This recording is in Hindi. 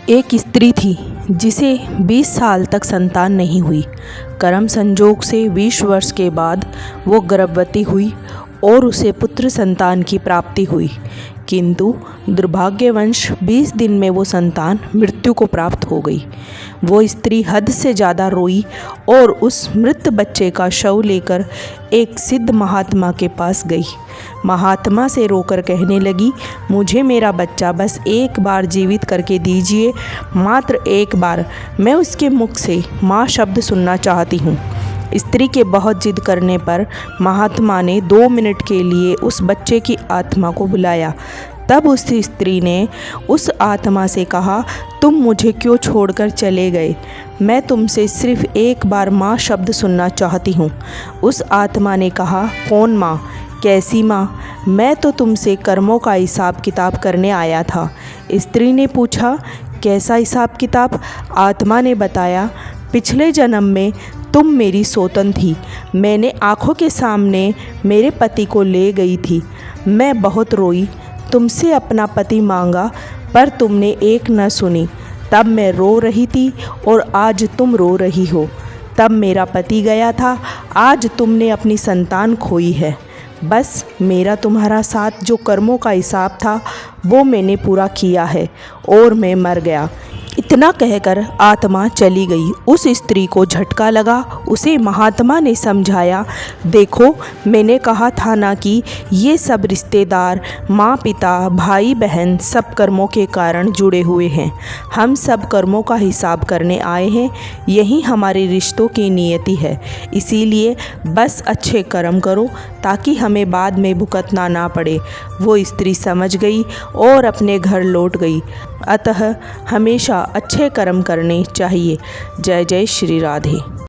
एक स्त्री थी जिसे 20 साल तक संतान नहीं हुई। कर्म संजोग से 20 वर्ष के बाद वो गर्भवती हुई और उसे पुत्र संतान की प्राप्ति हुई, किंतु दुर्भाग्यवश 20 दिन में वो संतान मृत्यु को प्राप्त हो गई। वो स्त्री हद से ज़्यादा रोई और उस मृत बच्चे का शव लेकर एक सिद्ध महात्मा के पास गई। महात्मा से रोकर कहने लगी, मुझे मेरा बच्चा बस एक बार जीवित करके दीजिए, मात्र एक बार। मैं उसके मुख से माँ शब्द सुनना चाहती हूँ। स्त्री के बहुत जिद करने पर महात्मा ने 2 मिनट के लिए उस बच्चे की आत्मा को बुलाया। तब उस स्त्री ने उस आत्मा से कहा, तुम मुझे क्यों छोड़कर चले गए? मैं तुमसे सिर्फ एक बार माँ शब्द सुनना चाहती हूँ। उस आत्मा ने कहा, कौन माँ? कैसी माँ? मैं तो तुमसे कर्मों का हिसाब किताब करने आया था। स्त्री ने पूछा, कैसा हिसाब किताब? आत्मा ने बताया, पिछले जन्म में तुम मेरी सौतन थी। मैंने आँखों के सामने मेरे पति को ले गई थी। मैं बहुत रोई, तुमसे अपना पति मांगा, पर तुमने एक न सुनी। तब मैं रो रही थी और आज तुम रो रही हो। तब मेरा पति गया था, आज तुमने अपनी संतान खोई है। बस मेरा तुम्हारा साथ जो कर्मों का हिसाब था वो मैंने पूरा किया है और मैं मर गया। इतना कहकर आत्मा चली गई। उस स्त्री को झटका लगा। उसे महात्मा ने समझाया, देखो मैंने कहा था ना कि ये सब रिश्तेदार, माँ पिता, भाई बहन सब कर्मों के कारण जुड़े हुए हैं। हम सब कर्मों का हिसाब करने आए हैं। यही हमारे रिश्तों की नियति है। इसीलिए बस अच्छे कर्म करो ताकि हमें बाद में भुगतना ना पड़े। वो स्त्री समझ गई और अपने घर लौट गई। अतः हमेशा अच्छे कर्म करने चाहिए। जय जय श्री राधे।